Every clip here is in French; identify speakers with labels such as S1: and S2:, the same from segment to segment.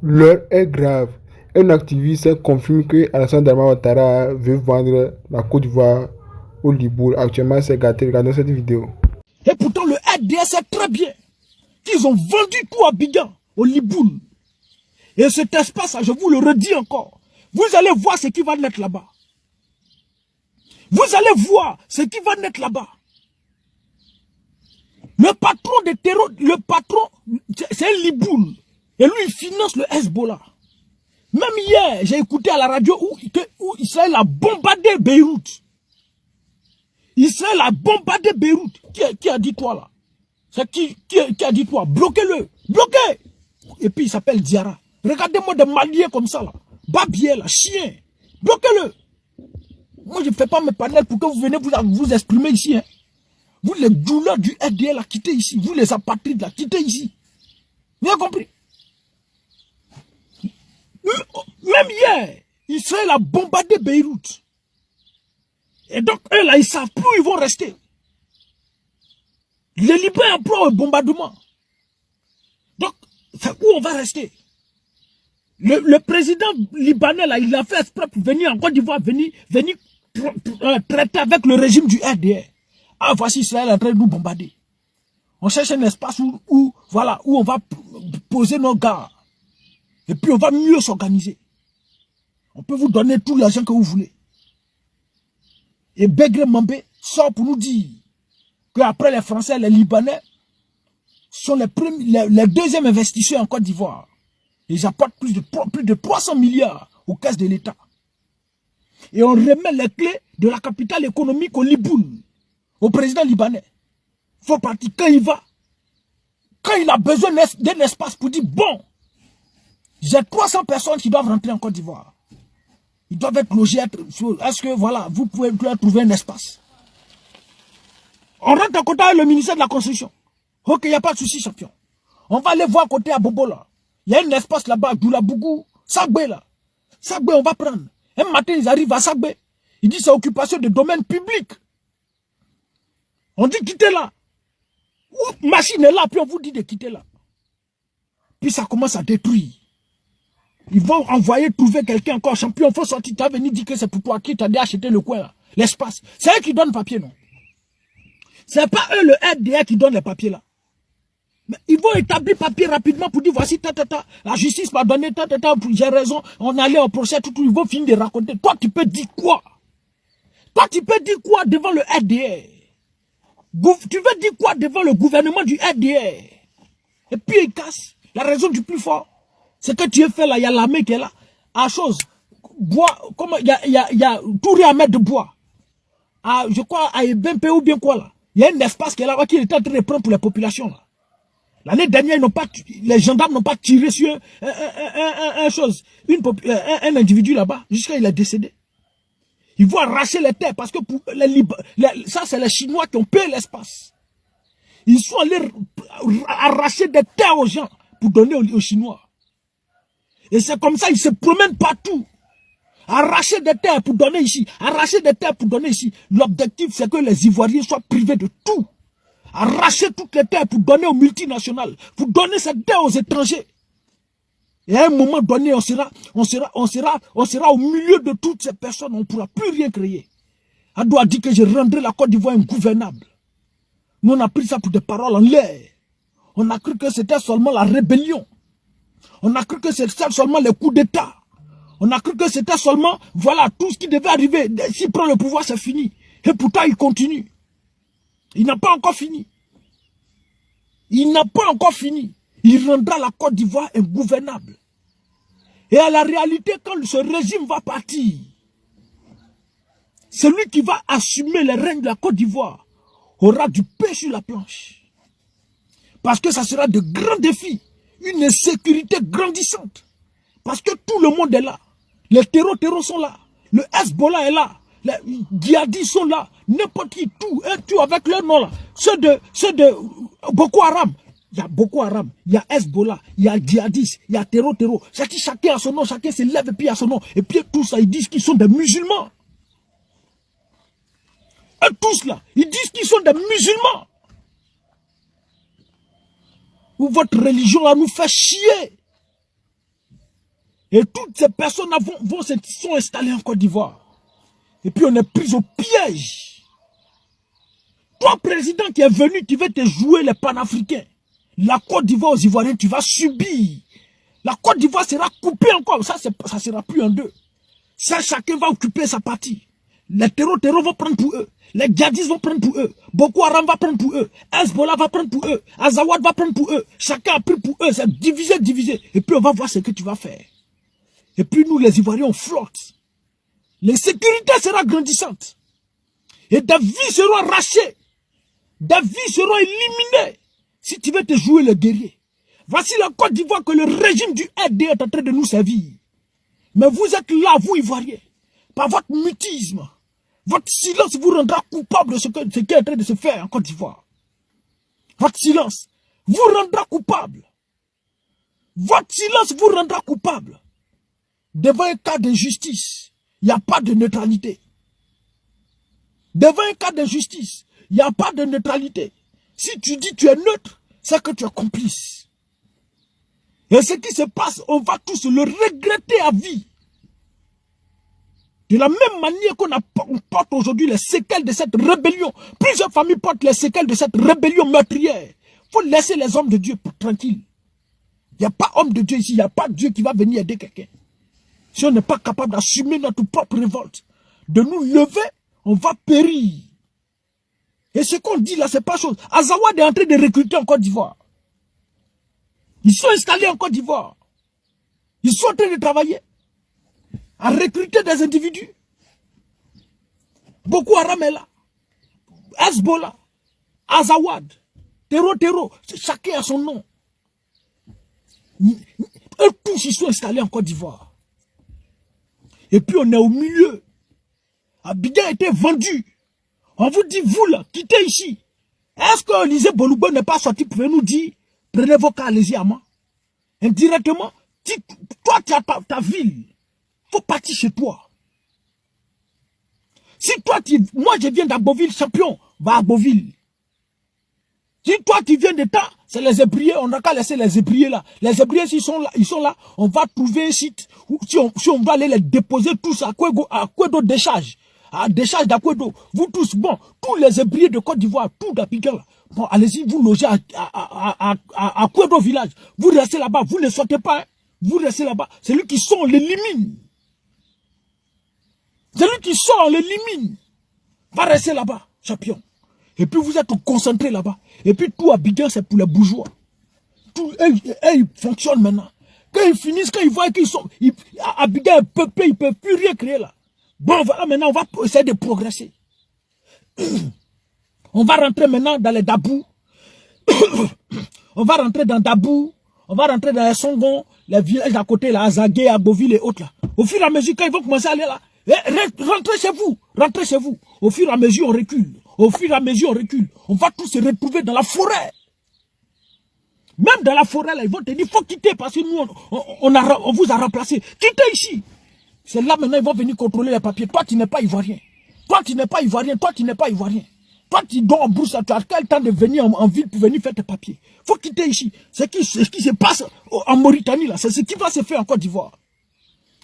S1: L'heure est grave. Un activiste confirme que Alassane Dramane Ouattara veut vendre la Côte d'Ivoire au Liboul. Actuellement, c'est gâté. Regardons cette vidéo.
S2: Et pourtant, le RDS sait très bien qu'ils ont vendu tout à Bigan, au Liboul. Et cet espace, je vous le redis encore, vous allez voir ce qui va naître là-bas. Vous allez voir ce qui va naître là-bas. Le patron des terroristes, le patron, c'est un Liboul. Et lui, il finance le Hezbollah. Même hier, j'ai écouté à la radio où Israël a bombardé Beyrouth. Israël a bombardé Beyrouth. Qui a dit quoi là? C'est qui a dit quoi? Bloquez-le. Bloquez. Et puis il s'appelle Diarra. Regardez-moi des Maliens comme ça là. Babier là, chien. Bloquez-le. Moi je ne fais pas mes panels pour que vous venez vous exprimer ici. Hein. Vous les douleurs du RDL là, quittez ici. Vous les apatrides là, quittez ici. Vous avez compris? Même hier, Israël a bombardé Beyrouth. Et donc, eux là, ils ne savent plus où ils vont rester. Les Libyens emploient un bombardement. Donc, c'est où on va rester. Le président libanais là, il a fait exprès pour venir en Côte d'Ivoire, venir traiter avec le régime du RDR. Ah, voici Israël en train de nous bombarder. On cherche un espace où on va poser nos gars. Et puis on va mieux s'organiser. On peut vous donner tout l'argent que vous voulez. Et Begré Mambé sort pour nous dire qu'après les Français, les Libanais sont les deuxièmes investisseurs en Côte d'Ivoire. Ils apportent plus de 300 milliards aux caisses de l'État. Et on remet les clés de la capitale économique au Liboul, au président libanais. Il faut partir quand il va. Quand il a besoin d'un espace pour dire, bon, j'ai 300 personnes qui doivent rentrer en Côte d'Ivoire. Ils doivent être logés. Est-ce que, voilà, vous pouvez trouver un espace? On rentre à côté avec le ministère de la Construction. Ok, il n'y a pas de souci, champion. On va aller voir à côté à Bobo, là. Il y a un espace là-bas, Doulabougou, Sagbé, là. Sagbé, on va prendre. Un matin, ils arrivent à Sagbé. Ils disent c'est occupation de domaine public. On dit quittez là. Machine est là, puis on vous dit de quitter là. Puis ça commence à détruire. Ils vont envoyer trouver quelqu'un encore, champion, il faut sortir, tu as venu dire que c'est pour toi qui t'a dit acheter le coin, l'espace. C'est eux qui donnent le papier, non? C'est pas eux, le RDA, qui donne les papiers là. Mais ils vont établir papier rapidement pour dire voici, la justice m'a donné, j'ai raison, on allait au procès, tout, ils vont finir de raconter. Toi, tu peux dire quoi? Toi, tu peux dire quoi devant le RDA? Tu veux dire quoi devant le gouvernement du RDA? Et puis ils cassent. La raison du plus fort, c'est que tu es fait là, il y a l'armée qui est là. À chose, bois, comment, il y a Touré à mettre de bois. À, je crois, à Ebempe ou bien quoi là. Il y a un espace qui est là, qui est en train de prendre pour la population là. L'année dernière, les gendarmes n'ont pas tiré sur un individu là-bas, jusqu'à il est décédé. Ils vont arracher les terres parce que pour ça, c'est les Chinois qui ont payé l'espace. Ils sont allés arracher des terres aux gens pour donner aux Chinois. Et c'est comme ça, ils se promènent partout. Arracher des terres pour donner ici, arracher des terres pour donner ici. L'objectif, c'est que les Ivoiriens soient privés de tout. Arracher toutes les terres pour donner aux multinationales, pour donner cette terre aux étrangers. Et à un moment donné, on sera au milieu de toutes ces personnes, on ne pourra plus rien créer. Ado a dit que je rendrai la Côte d'Ivoire ingouvernable. Nous, on a pris ça pour des paroles en l'air. On a cru que c'était seulement la rébellion. On a cru que c'était seulement les coups d'État. On a cru que c'était seulement, voilà, tout ce qui devait arriver. S'il prend le pouvoir, c'est fini. Et pourtant, il continue. Il n'a pas encore fini. Il n'a pas encore fini. Il rendra la Côte d'Ivoire ingouvernable. Et à la réalité, quand ce régime va partir, celui qui va assumer le règne de la Côte d'Ivoire aura du pain sur la planche. Parce que ça sera de grands défis. Une insécurité grandissante. Parce que tout le monde est là. Les terreaux sont là. Le Hezbollah est là. Les djihadistes sont là. N'importe qui, tout avec leur nom là. Ceux de Boko Haram. Il y a Boko Haram, il y a Hezbollah, il y a djihadistes, il y a terreau. Chacun a son nom, chacun se lève et puis a son nom. Et puis tout ça, ils disent qu'ils sont des musulmans. Et tous là, ils disent qu'ils sont des musulmans. Ou votre religion là nous fait chier. Et toutes ces personnes-là sont installées en Côte d'Ivoire. Et puis on est pris au piège. Toi, président qui est venu, tu veux te jouer les panafricains. La Côte d'Ivoire aux Ivoiriens, tu vas subir. La Côte d'Ivoire sera coupée encore. Ça sera plus en deux. Ça, chacun va occuper sa partie. Les terreaux vont prendre pour eux. Les djihadistes vont prendre pour eux. Boko Haram va prendre pour eux. Hezbollah va prendre pour eux. Azawad va prendre pour eux. Chacun a pris pour eux. C'est divisé, divisé. Et puis on va voir ce que tu vas faire. Et puis nous, les Ivoiriens, on flotte. L'insécurité sera grandissante. Et des vies seront arrachées. Des vies seront éliminées. Si tu veux te jouer le guerrier. Voici la Côte d'Ivoire que le régime du RD est en train de nous servir. Mais vous êtes là, vous Ivoiriens, par votre mutisme. Votre silence vous rendra coupable de ce qui est en train de se faire en Côte d'Ivoire. Votre silence vous rendra coupable. Votre silence vous rendra coupable. Devant un cas d'injustice, il n'y a pas de neutralité. Devant un cas d'injustice, il n'y a pas de neutralité. Si tu dis que tu es neutre, c'est que tu es complice. Et ce qui se passe, on va tous le regretter à vie. De la même manière qu'on porte aujourd'hui les séquelles de cette rébellion. Plusieurs familles portent les séquelles de cette rébellion meurtrière. Il faut laisser les hommes de Dieu tranquilles. Il n'y a pas homme de Dieu ici, il n'y a pas Dieu qui va venir aider quelqu'un. Si on n'est pas capable d'assumer notre propre révolte, de nous lever, on va périr. Et ce qu'on dit là, c'est pas chose. Azawad est en train de recruter en Côte d'Ivoire. Ils sont installés en Côte d'Ivoire. Ils sont en train de travailler. À recruter des individus. Boko Haram est là. Hezbollah. Azawad. Terro. Chacun a son nom. Eux tous, ils sont installés en Côte d'Ivoire. Et puis on est au milieu. Abidjan a été vendu. On vous dit, vous là, quittez ici. Est-ce que Olysée Boloubo n'est pas sorti pour nous dire, prenez vos cas, allez-y à moi. Indirectement, toi tu as ta ville. Faut partir chez toi. Si toi, moi je viens d'Agboville, champion, va à Agboville. Si toi tu viens de temps, c'est les ébriers, on n'a qu'à laisser les ébriers là. Les ébriers, s'ils sont là, on va trouver un site où si on va aller les déposer tous à Kwedo décharge. À décharge d'Akwedo. Vous tous, bon, tous les ébriers de Côte d'Ivoire, tout d'Abidjan là. Bon, allez-y, vous logez à Kwedo village. Vous restez là-bas, vous ne sortez pas. Hein. Vous restez là-bas. Celui qui sort, on l'élimine. Celui qui sort, on l'élimine. Va rester là-bas, champion. Et puis vous êtes concentrés là-bas. Et puis tout Abidjan, c'est pour les bourgeois. Tout, ils fonctionnent maintenant. Quand ils finissent, quand ils voient qu'ils sont... Abidjan est peuplé, ils ne peuvent plus rien créer là. Bon, voilà, maintenant, on va essayer de progresser. On va rentrer maintenant dans les Dabou. On va rentrer dans Dabou. On va rentrer dans les Songon, les villages à côté, là, Azagué, Agboville et autres là. Au fur et à mesure, quand ils vont commencer à aller là, rentrez chez vous, rentrez chez vous. Au fur et à mesure, on recule. Au fur et à mesure, on recule. On va tous se retrouver dans la forêt. Même dans la forêt, là, ils vont te dire, il faut quitter parce que nous, on vous a remplacé. Quittez ici. C'est là maintenant, ils vont venir contrôler les papiers. Toi, tu n'es pas ivoirien. Toi, tu n'es pas ivoirien. Toi, tu n'es pas ivoirien. Toi, tu dors en brousse, tu as quel temps de venir en ville pour venir faire tes papiers. Il faut quitter ici. Ce qui se passe en Mauritanie, là, c'est ce qui va se faire en Côte d'Ivoire.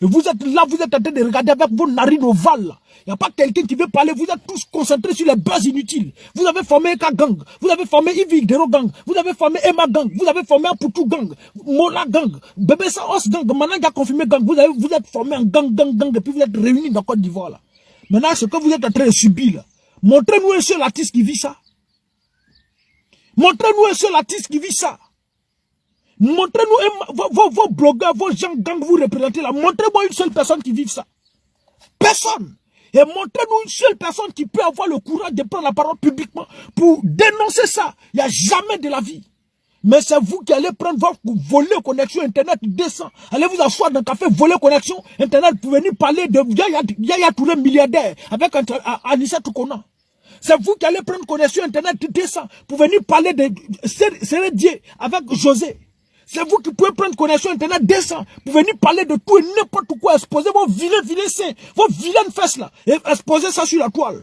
S2: Et vous êtes là, vous êtes en train de regarder avec vos narines ovales. Il n'y a pas quelqu'un qui veut parler. Vous êtes tous concentrés sur les buzz inutiles. Vous avez formé Eka Gang. Vous avez formé Ivy Dero Gang. Vous avez formé Emma Gang. Vous avez formé Aputu Gang. Mola Gang. Bébé Saos Gang. Maintenant, a confirmé Gang. Vous êtes formé en gang. Et puis vous êtes réunis dans Côte d'Ivoire. Là. Maintenant, ce que vous êtes en train de subir, là. Montrez-nous un seul artiste qui vit ça. Montrez-nous un seul artiste qui vit ça. Montrez-nous vos blogueurs, vos gens gang vous représentez là. Montrez-moi une seule personne qui vit ça. Personne. Et montrez-nous une seule personne qui peut avoir le courage de prendre la parole publiquement pour dénoncer ça. Il n'y a jamais de la vie. Mais c'est vous qui allez prendre votre voler connexion Internet décent. Allez vous asseoir dans un café, voler connexion Internet pour venir parler de Yaya Touré milliardaire avec Anissa Toukona. C'est vous qui allez prendre connexion Internet décent pour venir parler de Sérédier avec José. C'est vous qui pouvez prendre connexion Internet décent pour venir parler de tout et n'importe quoi, exposer vos vilains seins, vos vilaines fesses là, et exposer ça sur la toile.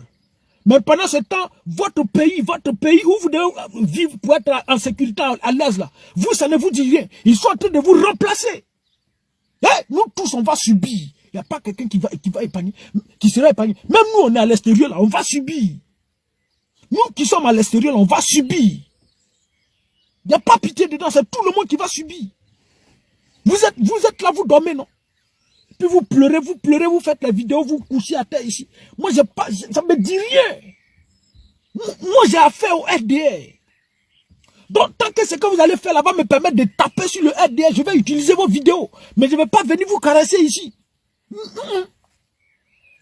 S2: Mais pendant ce temps, votre pays où vous devez vivre pour être en sécurité à l'aise là, vous, ça ne vous dit rien. Ils sont en train de vous remplacer. Eh, nous tous, on va subir. Il n'y a pas quelqu'un qui va épargner, qui sera épargné. Même nous, on est à l'extérieur, là, on va subir. Nous qui sommes à l'extérieur, là, on va subir. Il n'y a pas pitié dedans, c'est tout le monde qui va subir. Vous êtes là, vous dormez, non? Puis vous pleurez, vous faites la vidéo, vous couchez à terre ici. Moi, ça me dit rien. Moi, j'ai affaire au RDR. Donc, tant que ce que vous allez faire là-bas me permet de taper sur le RDR, je vais utiliser vos vidéos. Mais je ne vais pas venir vous caresser ici.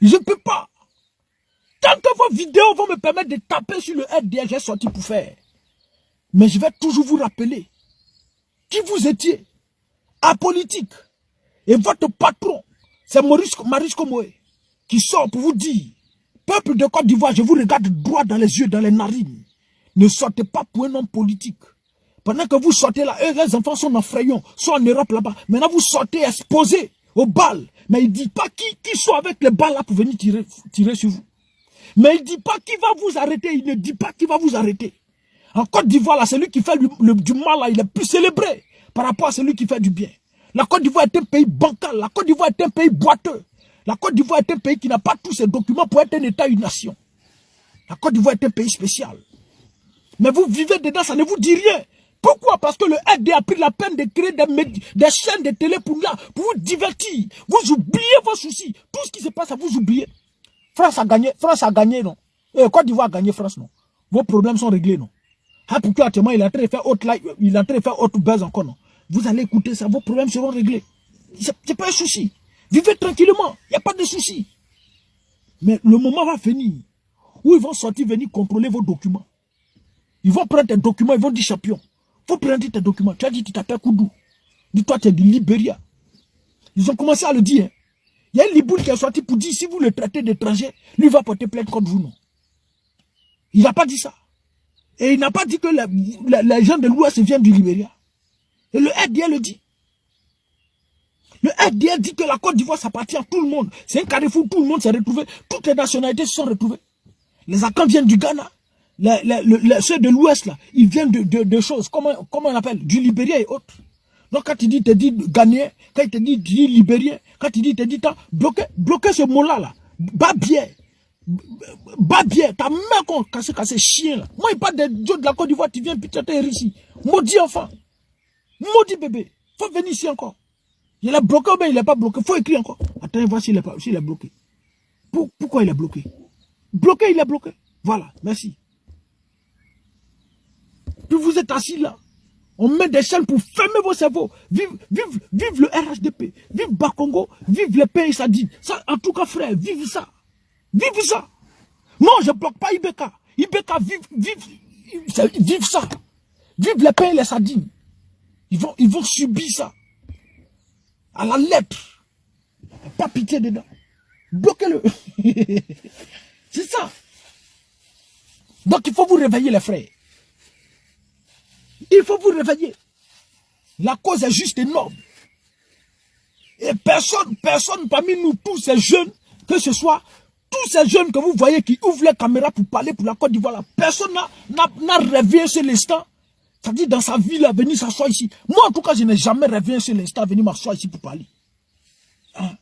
S2: Je ne peux pas. Tant que vos vidéos vont me permettre de taper sur le RDR, j'ai sorti pour faire. Mais je vais toujours vous rappeler qui vous étiez, apolitique. Et votre patron, c'est Maurice Komoé, qui sort pour vous dire, peuple de Côte d'Ivoire, je vous regarde droit dans les yeux, dans les narines. Ne sortez pas pour un homme politique. Pendant que vous sortez là, eux, les enfants sont en Frayon, sont en Europe là-bas. Maintenant, vous sortez exposés aux balles. Mais il ne dit pas qui sont avec les balles là pour venir tirer sur vous. Mais il ne dit pas qui va vous arrêter. Il ne dit pas qui va vous arrêter. En Côte d'Ivoire, là, celui qui fait du mal, là, il est plus célébré par rapport à celui qui fait du bien. La Côte d'Ivoire est un pays bancal. La Côte d'Ivoire est un pays boiteux. La Côte d'Ivoire est un pays qui n'a pas tous ses documents pour être un État, une nation. La Côte d'Ivoire est un pays spécial. Mais vous vivez dedans, ça ne vous dit rien. Pourquoi? Parce que le RD a pris la peine de créer des chaînes de télé pour vous divertir. Vous oubliez vos soucis. Tout ce qui se passe, vous oubliez. France a gagné, non? Côte d'Ivoire a gagné, France, non? Vos problèmes sont réglés, non? Ah, pourquoi actuellement il est en train de faire autre live, il est en train de faire autre buzz encore, non? Vous allez écouter ça, vos problèmes seront réglés. C'est pas un souci. Vivez tranquillement, il n'y a pas de souci. Mais le moment va venir où ils vont sortir, venir contrôler vos documents. Ils vont prendre tes documents, ils vont dire champion. Faut prendre tes documents. Tu as dit tu t'appelles Koudou. Dis-toi tu es du Libéria. Ils ont commencé à le dire. Il y a un Liboul qui est sorti pour dire si vous le traitez d'étranger, lui va porter plainte contre vous, non? Il n'a pas dit ça. Et il n'a pas dit que les gens de l'Ouest viennent du Libéria. Et le RDL le dit. Le RDL dit que la Côte d'Ivoire, ça appartient à tout le monde. C'est un carrefour, tout le monde s'est retrouvé. Toutes les nationalités se sont retrouvées. Les Akans viennent du Ghana. Ceux de l'Ouest, là, ils viennent de choses, comment on appelle, du Libéria et autres. Donc quand il dit, te dit Ghanéen, quand il te dit Libérien, quand il dit, te dit, bloquez ce mot-là, là. Babier, ta main qu'on casse chien, là. Moi, il parle des dieux de la Côte d'Ivoire, tu viens, putain, t'es ici. Maudit enfant. Maudit bébé. Faut venir ici encore. Il est bloqué ou bien il n'est pas bloqué. Faut écrire encore. Attends, voir s'il est bloqué. Pourquoi il est bloqué? Bloqué, il est bloqué. Voilà, merci. Puis vous êtes assis là. On met des chaînes pour fermer vos cerveaux. Vive le RHDP. Vive Bakongo. Vive les pays Sadine. Ça, en tout cas, frère, vive ça. Vive ça. Non, je ne bloque pas IBK. IBK, vive ça. Vive les pays les Sadines. Ils vont subir ça. À la lettre. Pas pitié dedans. Bloquez-le. C'est ça. Donc il faut vous réveiller les frères. Il faut vous réveiller. La cause est juste énorme. Et personne parmi nous, tous ces jeunes, que ce soit, tous ces jeunes que vous voyez qui ouvrent les caméras pour parler pour la Côte d'Ivoire, personne n'a rêvé un seul instant. C'est-à-dire dans sa vie, là, venir s'asseoir ici. Moi, en tout cas, je n'ai jamais rêvé un seul instant à venir m'asseoir ici pour parler. Hein?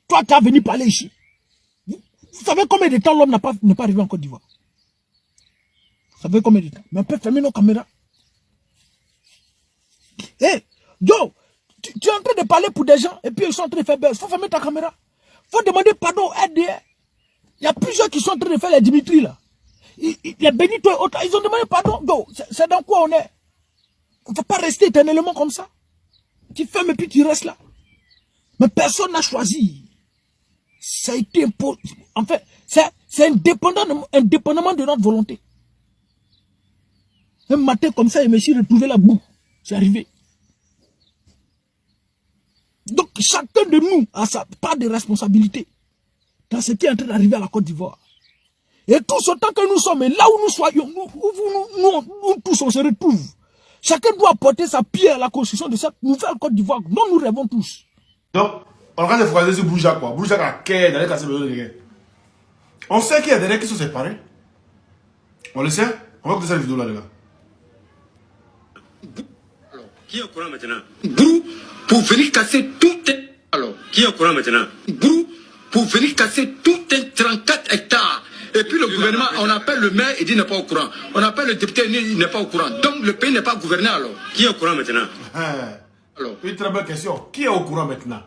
S2: Toi, tu as venu parler ici. Vous savez combien de temps l'homme n'est pas arrivé en Côte d'Ivoire? Vous savez combien de temps? Mais on peut fermer nos caméras. Hé, hey, yo, tu es en train de parler pour des gens et puis ils sont en train de faire buzz. Il faut fermer ta caméra. Il faut demander pardon au RDR. Il y a plusieurs qui sont en train de faire les Dimitri là. Les Benito et autres, ils ont demandé pardon. Yo, c'est dans quoi on est? On ne va pas rester éternellement comme ça. Tu fermes et puis tu restes là. Mais personne n'a choisi. Ça a été imposé. En fait, c'est indépendamment de notre volonté. Un matin comme ça, je me suis retrouvé là-bout. C'est arrivé. Donc, chacun de nous a sa part de responsabilité dans ce qui est en train d'arriver à la Côte d'Ivoire. Et tous autant que nous sommes, et là où nous soyons, nous tous on se retrouve. Chacun doit apporter sa pierre à la construction de cette nouvelle Côte d'Ivoire dont nous rêvons tous.
S3: Donc, on regarde les Français sur Bouja, quoi. Bouja a quai, d'aller casser le guerre. On sait qu'il y a des gens qui sont séparés. On le sait. On va écouter cette vidéo là, les gars.
S4: Qui est au courant maintenant? Brou, pour venir casser tout un... Alors, qui est au courant maintenant? Brou, pour venir casser tout un 34 hectares. Et puis le gouvernement, on appelle le maire, il dit n'est pas au courant. On appelle le député, il n'est pas au courant. Donc le pays n'est pas gouverné alors. Qui est au courant maintenant?
S3: Alors, une très bonne question. Qui est au courant maintenant?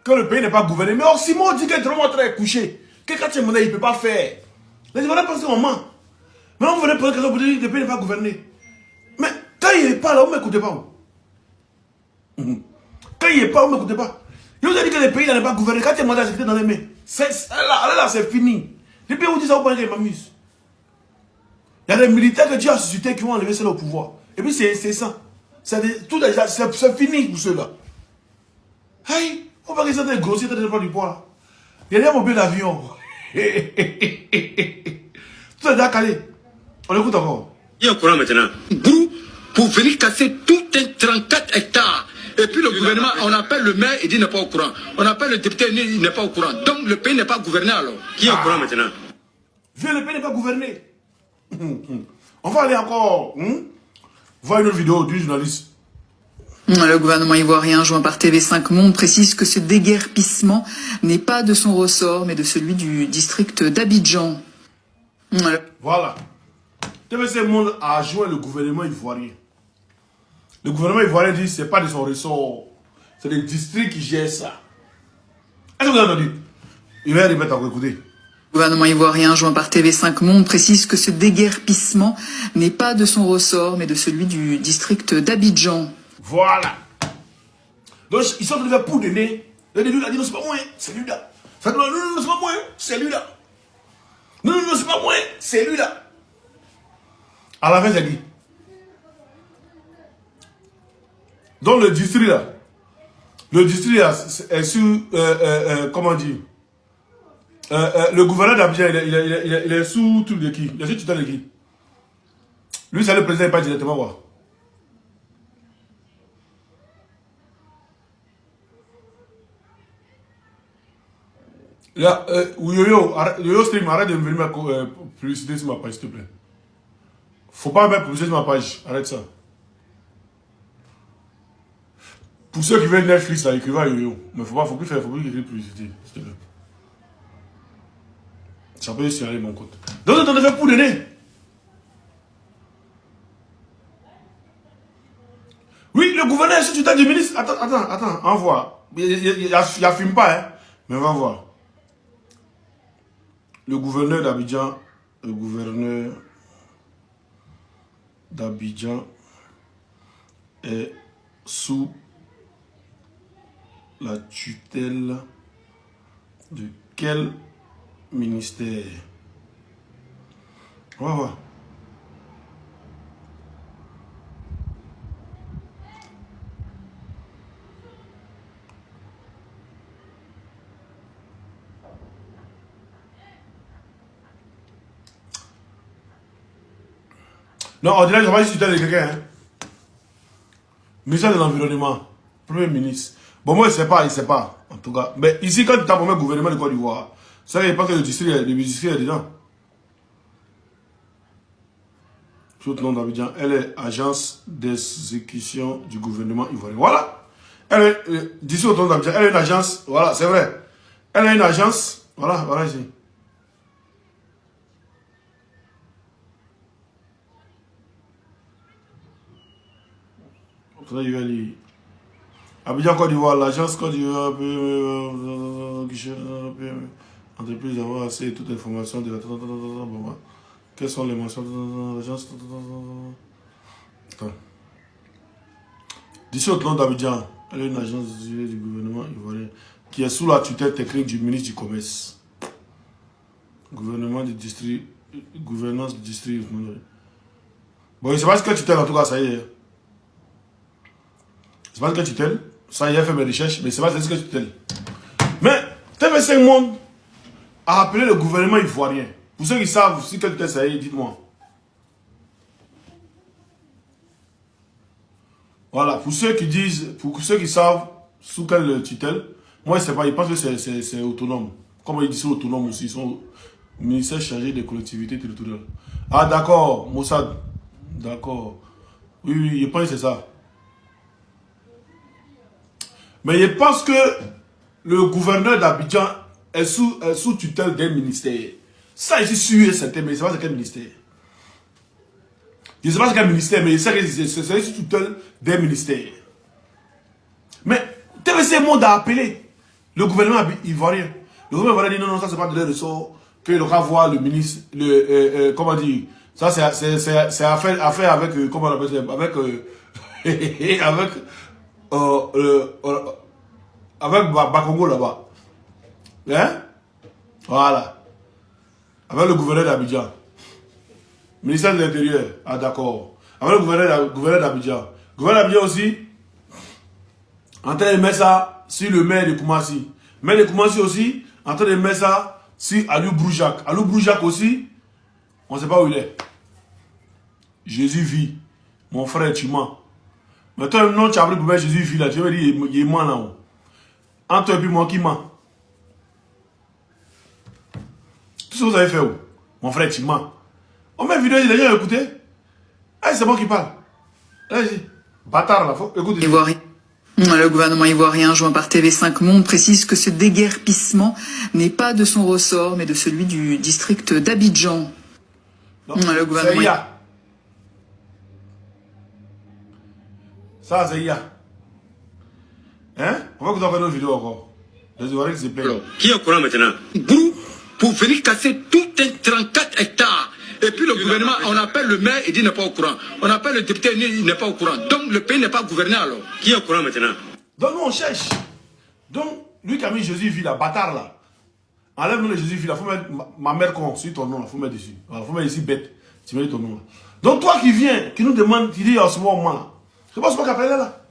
S3: Que le pays n'est pas gouverné. Mais Simon dit que le est couché. Que quand il ne peut pas faire. Les Ivoiriens pensent au moment. Mais on venait poser question pour dire que le pays n'est pas gouverné. Mais quand il n'est pas là, vous ne m'écoutez pas. Quand il n'est pas, vous ne m'écoutez pas. Je vous ai dit que le pays n'est pas gouverné. Quand il est mandat, c'était dans les mains. Là, c'est fini. Depuis vous dites ça, vous pensez qu'il m'amuse. Il y a des militaires que Dieu a suscité qui vont enlever cela au pouvoir. Et puis c'est ça. C'est fini pour ceux-là. Hey, on va rester des grossiers, de prendre du poids. Il y a des mobiles d'avion. Tout est déjà calé. On écoute encore.
S4: Qui est au courant maintenant? Brou, pour venir casser tout un 34 hectares. Et puis le gouvernement, on appelle le maire, il dit n'est pas au courant. On appelle le député, il n'est pas au courant. Donc le pays n'est pas gouverné alors. Qui est au courant maintenant?
S3: Le pays n'est pas gouverné. On va aller encore voir une autre vidéo du journaliste.
S5: Le gouvernement ivoirien, joint par TV5 Monde, précise que ce déguerpissement n'est pas de son ressort, mais de celui du district d'Abidjan.
S3: Voilà. TV5 Monde a joint le gouvernement ivoirien. Le gouvernement ivoirien dit que ce n'est pas de son ressort. C'est le district qui gère ça. Est-ce que vous avez entendu? Il va répéter encore, écoutez.
S5: Le gouvernement ivoirien, joint par TV5 Monde, précise que ce déguerpissement n'est pas de son ressort, mais de celui du district d'Abidjan.
S3: Voilà. Donc, ils sont en train de faire pour donner. Le début, il a dit non, c'est pas moi, c'est lui-là. Non, c'est pas moi, c'est lui-là. Non, c'est pas moi, c'est lui-là. À la fin, j'ai dit. Donc, le district là, est sous, comment dire, le gouverneur d'Abidjan, il est sous tout de qui? Il est sous tutelle de qui? Lui, c'est le président, il n'est pas directement voir. Là, Yo Stream, arrête de venir me publicité sur ma page, s'il te plaît. Faut pas mettre publicité sur ma page, arrête ça. Pour ceux qui veulent Netflix, là, écrivez à Yo-Yo. Mais faut plus écrire publicité, s'il te plaît. Ça peut se aller mon compte. Donc, on a fait pour donner. Oui, le gouverneur est sous tutelle du ministre. Attends, envoie. Il ne filme pas, hein. Mais on va voir. Le gouverneur d'Abidjan est sous la tutelle de quel ministère? On va voir. Non, on dirait que je vais discuter avec quelqu'un. Hein. Ministère de l'Environnement, Premier ministre. Bon, moi, il ne sait pas, en tout cas. Mais ici, quand tu as pour le gouvernement de Côte d'Ivoire, ça ne veut pas que le district est dedans. Sous le nom d'Abidjan, elle est agence d'exécution du gouvernement ivoirien. Voilà. Elle est, d'ici au nom d'Abidjan, elle est une agence, voilà, c'est vrai. Elle est une agence, voilà ici. Abidjan Côte d'Ivoire, l'agence Côte d'Ivoire, entreprise d'avoir accès à toute information de la... Quelles sont les mentions de l'agence? D'ici au nom d'Abidjan, elle est une agence du gouvernement ivoirien qui est sous la tutelle technique du ministre du Commerce. Gouvernement du district, gouvernance du district. Bon, je ne sais pas ce que tutelle, en tout cas, ça y est. C'est pas ce que tutelle. Ça y est, fait mes recherches, mais c'est pas ce que tutelle. Mais, TV5 Monde a appelé le gouvernement ivoirien. Pour ceux qui savent si que tutelle ça y est, dites-moi. Voilà, pour ceux qui disent, pour ceux qui savent sous quelle tutelle, moi je sais pas, ils pensent que c'est autonome. Comme ils disent c'est autonome aussi, ils sont ministère chargé des collectivités territoriales. Ah d'accord, Mossad, d'accord. Oui, je pense que c'est ça. Mais je pense que le gouverneur d'Abidjan est sous tutelle d'un ministère. Ça, je suis sûr et certain, mais je ne sais pas quel ministère. Je ne sais pas quel ministère, mais je sais que c'est sous tutelle d'un ministère. Mais TVC Monde a appelé le gouvernement ivoirien. Le gouvernement ivoirien dit non, non, ça c'est pas de leur ressort, qu'il aura voir le ministre, comment dire, ça c'est affaire avec, comment on appelle ça, avec Bakongo là-bas. Hein? Voilà. Avec le gouverneur d'Abidjan. Ministère de l'Intérieur. Ah d'accord. Avec le gouverneur d'Abidjan. Le gouverneur d'Abidjan aussi, en train de mettre ça sur le maire de Koumassi. Le maire de Koumassi aussi, en train de mettre ça sur Alou Broujak. Alou Broujak aussi, on ne sait pas où il est. Jésus vit. Mon frère, tu mens. Mais toi, non, tu as appris pour Jésus vit là. Tu veux dire, il est mort là-haut. Entre toi et puis moi qui ment. Tout ce que vous avez fait où? Mon frère, tu mens. On met une vidéo, les gens ont écouté. Ah, c'est moi qui parle. Allez-y. Bâtard là, faut écouter.
S5: Le gouvernement ivoirien, joint par TV5 Monde, précise que ce déguerpissement n'est pas de son ressort, mais de celui du district d'Abidjan. Le gouvernement...
S3: Ça, c'est IA. Hein? On va écouter encore une vidéo encore. Les Ivoiriens qui se plaignent.
S4: Qui est au courant maintenant? Brou, pour venir casser tout un 34 hectares. Et puis le gouvernement, on appelle le maire, il dit il n'est pas au courant. On appelle le député, il n'est pas au courant. Donc le pays n'est pas gouverné alors. Qui est au courant maintenant?
S3: Donc nous on cherche. Donc lui qui a mis Jésus Villa, bâtard là. Enlève nous le Jésus Villa, il faut mettre ma mère con sur ton nom là, il faut mettre dessus. Il faut mettre ici bête, tu mets ton nom là. Donc toi qui viens, qui nous demande, qui dit en ce moment là, c'est pas ce qui a parlé là.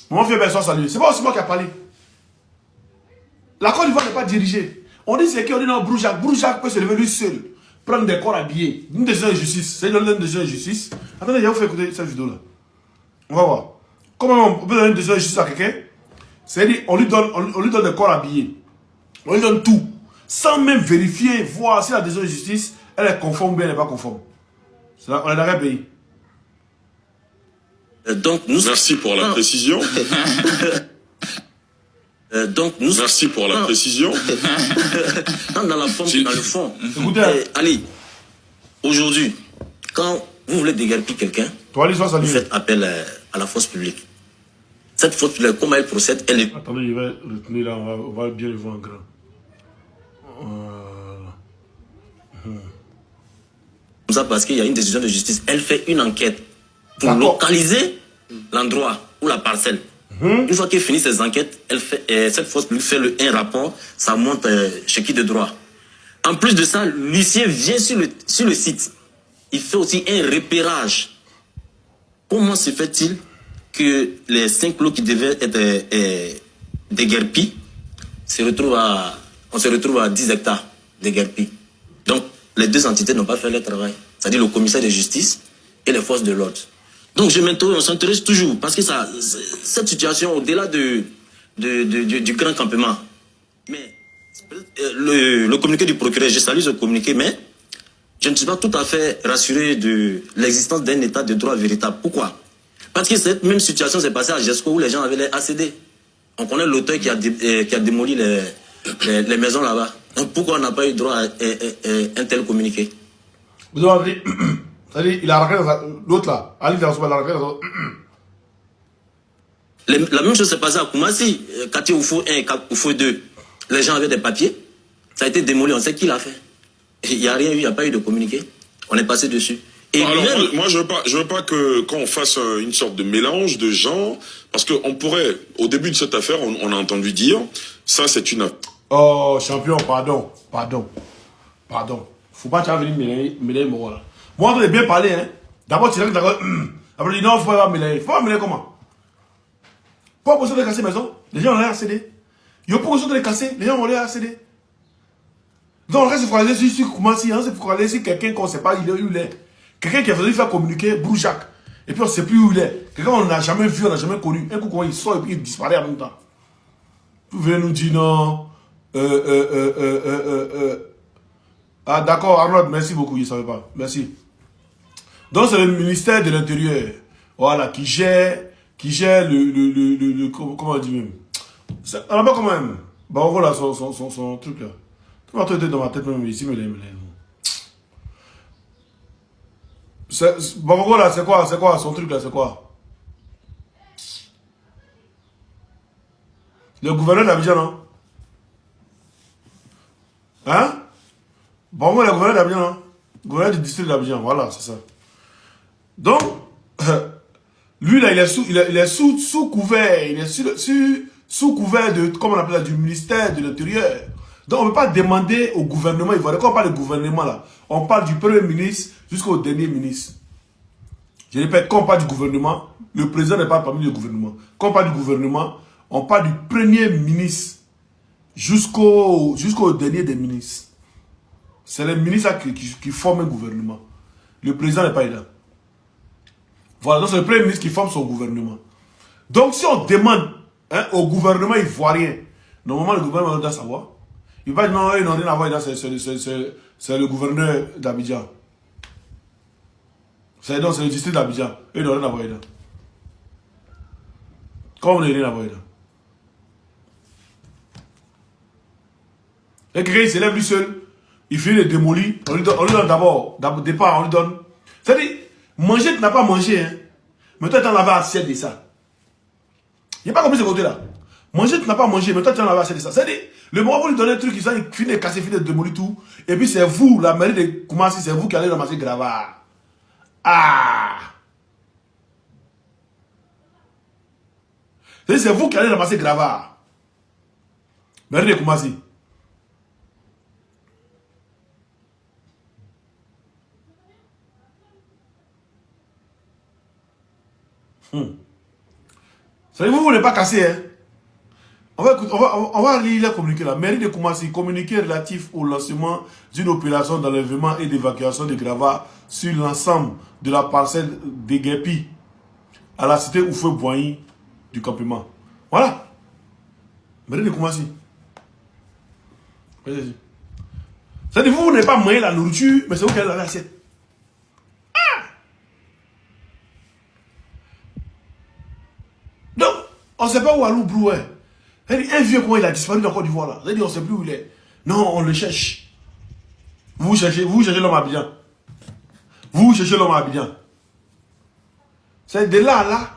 S3: Mon fait personne salut, c'est pas ce qui a parlé. La Côte d'Ivoire n'est pas dirigée. On dit c'est qui, on dit non, Broujak. Broujak peut se lever lui seul. Prendre des corps habillés. Une décision de justice. C'est une décision de justice. Attendez, je vais vous faire écouter cette vidéo là. On va voir. Comment on peut donner une décision de justice à quelqu'un? C'est-à-dire, on lui donne des corps habillés. On lui donne tout. Sans même vérifier, voir si la décision de justice, elle est conforme ou bien elle n'est pas conforme. Là, on est dans quel pays?
S6: Donc, merci pour la précision. Merci pour la précision.
S4: Dans la forme, dans le fond.
S6: Allez, aujourd'hui, quand vous voulez déguerpir quelqu'un, vous faites appel à la force publique. Cette force publique, comment elle procède, elle est...
S3: Attendez, je vais retenir là, on va bien le voir en grand.
S4: Comme ça, parce qu'il y a une décision de justice. Elle fait une enquête pour localiser l'endroit ou la parcelle. Une fois qu'elle finit ses enquêtes, elle fait, cette force publique fait un rapport, ça monte chez qui de droit. En plus de ça, l'huissier vient sur le site. Il fait aussi un repérage. Comment se fait-il que les 5 lots qui devaient être déguerpis, on se retrouve à 10 hectares déguerpis. Donc, les deux entités n'ont pas fait leur travail. C'est-à-dire le commissaire de justice et les forces de l'ordre. Donc je m'interroge, on s'intéresse toujours, parce que cette situation, au-delà du grand campement, mais le communiqué du procureur, je salue ce communiqué, mais je ne suis pas tout à fait rassuré de l'existence d'un état de droit véritable. Pourquoi? Parce que cette même situation s'est passée à Gesco où les gens avaient les ACD. On connaît l'auteur qui a démoli les maisons là-bas. Donc pourquoi on n'a pas eu droit à un tel communiqué?
S3: Vous avez dit, c'est-à-dire, il a raqué l'autre là. Ali il a raqué
S4: la même chose s'est passée à Koumassi. Quartier Oufo 1 et Oufo 2. Les gens avaient des papiers. Ça a été démoli. On sait qui l'a fait. Il n'y a rien eu, il n'y a pas eu de communiqué. On est passé dessus. Et
S6: alors, moi, je veux pas qu'on fasse une sorte de mélange de gens. Parce qu'on pourrait, au début de cette affaire, on a entendu dire, ça c'est une...
S3: Oh, champion, pardon. Faut pas venir mêler moi là. Moi, on doit bien parler, hein. D'abord, tu es d'accord. Après, tu dis non, faut pas mêler. Faut pas mêler comment? Pas besoin de casser la maison. Les gens ont l'air accédé. Il n'y a pas besoin de les casser. Les gens ont l'air accédé. Donc, on reste focalisé sur comment si, on se focalise sur quelqu'un qu'on ne sait pas où il est. Quelqu'un qui a voulu faire communiquer Broujak. Et puis, on ne sait plus où il est. Quelqu'un qu'on n'a jamais vu, on n'a jamais connu. Un coup, quand il sort et puis il disparaît en même temps. Vous venez nous dire non. Ah, d'accord, Arnold, merci beaucoup, je ne savais pas. Merci. Donc, c'est le ministère de l'Intérieur, voilà, qui gère qui gère comment on dit même. On n'a pas quand même. Bah voilà son truc là. Tout le monde dans ma tête même ici, mais bah voilà, c'est quoi son truc là, c'est quoi? Le gouverneur d'Abidjan, non? Hein? Bon, moi, le gouverneur d'Abidjan, non? Le gouverneur du district d'Abidjan, voilà, c'est ça. Donc, lui là, il est sous couvert, il est sous couvert de, comment on appelle ça, du ministère de l'Intérieur. Donc, on ne peut pas demander au gouvernement ivoirien. Quand on parle de gouvernement là, on parle du premier ministre jusqu'au dernier ministre. Je répète, quand on parle du gouvernement, le président n'est pas parmi le gouvernement. Quand on parle du gouvernement, on parle du premier ministre jusqu'au dernier des ministres. C'est les ministres qui forment un gouvernement. Le président n'est pas là. Voilà, donc c'est le premier ministre qui forme son gouvernement. Donc si on demande au gouvernement ivoirien, normalement le gouvernement doit savoir. Il va dire non, ils n'ont rien à voir, c'est le gouverneur d'Abidjan. C'est le district d'Abidjan. Ils n'ont rien à voir là. Comment on n'a rien à voir là? Et quelqu'un il s'élève lui seul, il finit de démolir, on lui donne d'abord, départ, on lui donne. C'est-à-dire, manger, tu n'as pas mangé, hein. Mais toi, tu en avais assiette de ça. Il n'y a pas compris ce côté-là. Manger, tu n'as pas mangé, mais toi, tu en avais assiette de ça. C'est-à-dire, le moment où vous lui donnez un truc, il finit de casser, il finit de démolir tout. Et puis, c'est vous, la mairie de Koumassi, c'est vous qui allez ramasser Gravard. Ah! C'est vous qui allez ramasser Gravard. Mairie de Koumassi. Vous ne voulez pas casser, hein? On va lire la communiqué là. Mairie de Koumassi, communiqué relatif au lancement d'une opération d'enlèvement et d'évacuation de Gravats sur l'ensemble de la parcelle de Guépi à la cité Oufeu-Boigny du campement. Voilà. Mairie de Koumassi. C'est-à-dire vous n'avez pas mangé la nourriture, mais c'est vous qui avez l'assiette. Donc, on ne sait pas où Alou Brou est. Un vieux, comment il a disparu dans Côte d'Ivoire là. On ne sait plus où il est. Non, on le cherche. Vous cherchez l'homme à Abidjan. Vous cherchez l'homme à Abidjan. C'est de là à là.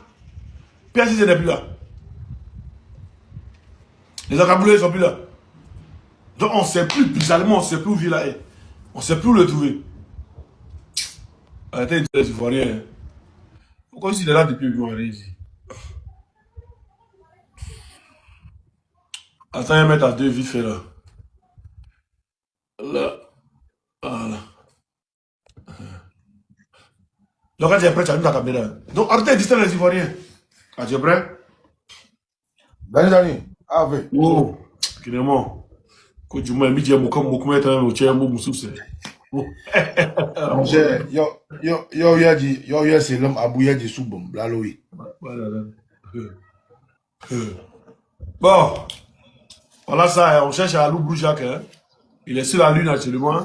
S3: PACC n'est plus là. Les Akaboulés ne sont plus là. Donc on ne sait plus, bizarrement, on ne sait plus où Villa est. On ne sait plus où le trouver. Arrêtez de dire les Ivoiriens. Pourquoi il est là depuis le mois ici? Attends, il va mettre à deux vite fait là. Là. Voilà. Donc, quand tu es prêt, tu as mis ta caméra. Donc, arrêtez de distraire les Ivoiriens. Quand tu es prêt?
S7: Dani, ah oui.
S3: Oh, carrément. Quand tu m'as mis, tu as beaucoup de temps, tu as beaucoup de soucis.
S7: Yo, c'est l'homme abouillé du soubom, blaloui.
S3: Bon. Voilà ça, on cherche à Alou Broujac. Hein. Il est sur la lune actuellement.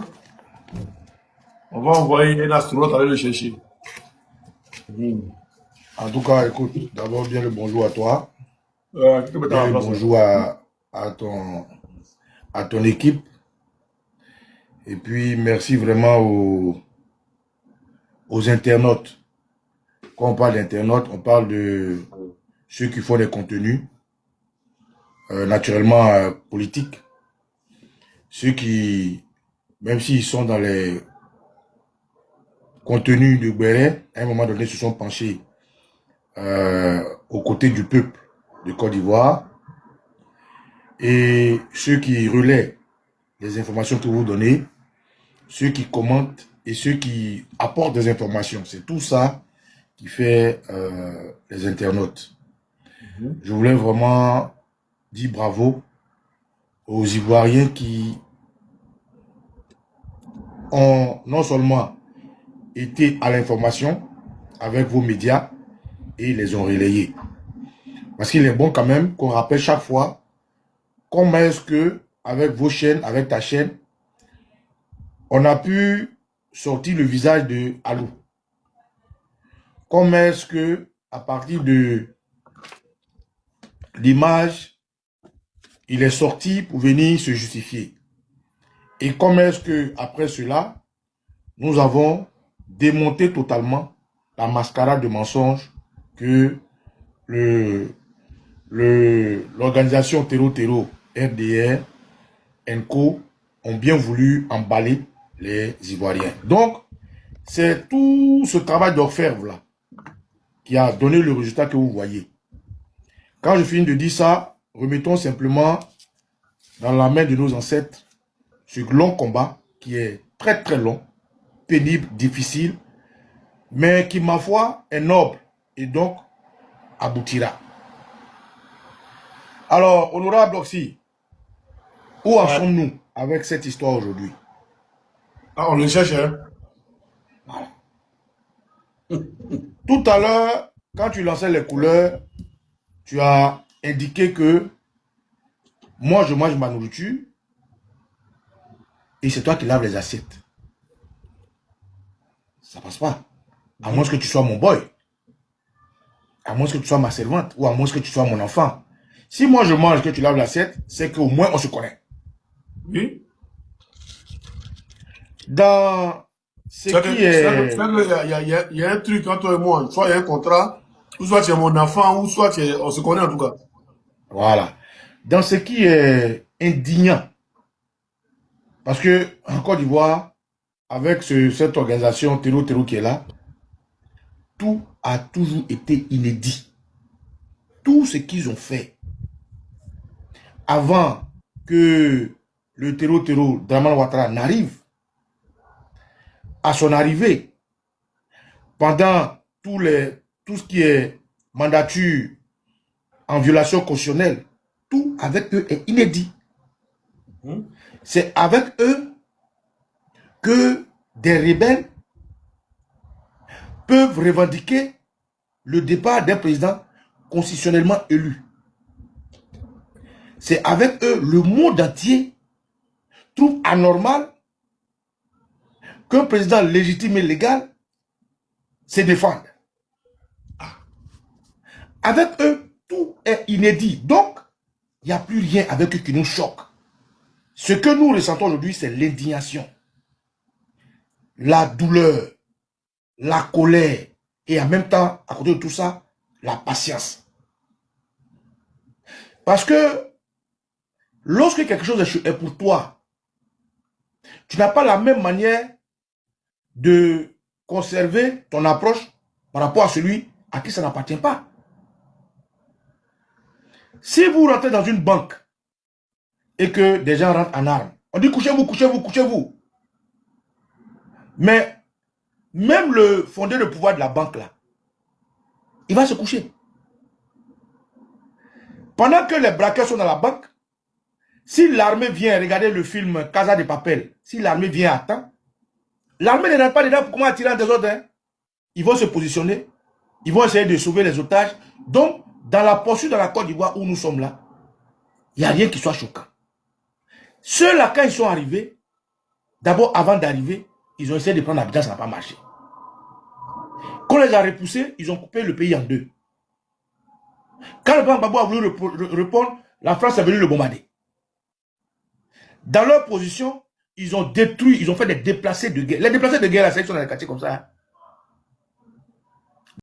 S3: On va envoyer un astronaute aller le chercher.
S7: En tout cas, écoute, d'abord, bien le bonjour à toi.
S3: Bien
S7: le bonjour à ton équipe. Et puis, merci vraiment aux internautes. Quand on parle d'internautes, on parle de ceux qui font des contenus. Naturellement politiques, ceux qui, même s'ils sont dans les contenus de Béret, à un moment donné se sont penchés aux côtés du peuple de Côte d'Ivoire, et ceux qui relaient les informations que vous donnez, ceux qui commentent et ceux qui apportent des informations. C'est tout ça qui fait les internautes. Je voulais vraiment dit bravo aux Ivoiriens qui ont non seulement été à l'information avec vos médias et les ont relayés. Parce qu'il est bon quand même qu'on rappelle chaque fois comment est-ce que, avec vos chaînes, avec ta chaîne, on a pu sortir le visage de Alou. Comment est-ce que, à partir de l'image, il est sorti pour venir se justifier. Et comment est-ce que, après cela, nous avons démonté totalement la mascarade de mensonges que l'organisation Terreau RDR, ENCO ont bien voulu emballer les Ivoiriens. Donc, c'est tout ce travail d'orfèvre là qui a donné le résultat que vous voyez. Quand je finis de dire ça, remettons simplement dans la main de nos ancêtres ce long combat qui est très très long, pénible, difficile, mais qui, ma foi, est noble et donc aboutira. Alors, honorable Oxy, où en sommes-nous avec cette histoire aujourd'hui?
S3: Ah, on le cherche, hein?
S7: Voilà. Tout à l'heure, quand tu lançais les couleurs, tu as indiqué que moi, je mange ma nourriture et c'est toi qui laves les assiettes. Ça passe pas. À moins que tu sois mon boy. À moins que tu sois ma servante ou à moins que tu sois mon enfant. Si moi je mange que tu laves l'assiette, c'est qu'au moins on se connaît.
S3: Oui.
S7: Dans ce qui est...
S3: Il y a un truc entre toi et moi. Soit il y a un contrat, ou soit tu es mon enfant, ou soit on se connaît en tout cas.
S7: Voilà. Dans ce qui est indignant, parce que en Côte d'Ivoire, avec cette organisation Terreau qui est là, tout a toujours été inédit. Tout ce qu'ils ont fait avant que le Terreau Dramane Ouattara n'arrive, à son arrivée, pendant tout ce qui est mandature en violation constitutionnelle, tout avec eux est inédit. C'est avec eux que des rebelles peuvent revendiquer le départ d'un président constitutionnellement élu. C'est avec eux le monde entier trouve anormal qu'un président légitime et légal se défende. Avec eux, tout est inédit. Donc, il n'y a plus rien avec eux qui nous choque. Ce que nous ressentons aujourd'hui, c'est l'indignation, la douleur, la colère et en même temps, à côté de tout ça, la patience. Parce que lorsque quelque chose est pour toi, tu n'as pas la même manière de conserver ton approche par rapport à celui à qui ça n'appartient pas. Si vous rentrez dans une banque et que des gens rentrent en armes, on dit couchez-vous, couchez-vous, couchez-vous. Mais même le fondé de pouvoir de la banque là, il va se coucher. Pendant que les braqueurs sont dans la banque, si l'armée vient regarder le film Casa de Papel, si l'armée vient à temps, l'armée ne rentre pas dedans pour comment attirer un désordre. Hein. Ils vont se positionner, ils vont essayer de sauver les otages. Donc, dans la poursuite dans la Côte d'Ivoire où nous sommes là, il n'y a rien qui soit choquant. Ceux-là, quand ils sont arrivés, d'abord, avant d'arriver, ils ont essayé de prendre Abidjan, ça n'a pas marché. Quand on les a repoussés, ils ont coupé le pays en deux. Quand le président Gbagbo a voulu répondre, la France est venue le bombarder. Dans leur position, ils ont détruit, ils ont fait des déplacés de guerre. Les déplacés de guerre, là, c'est dans les quartiers comme ça. Hein.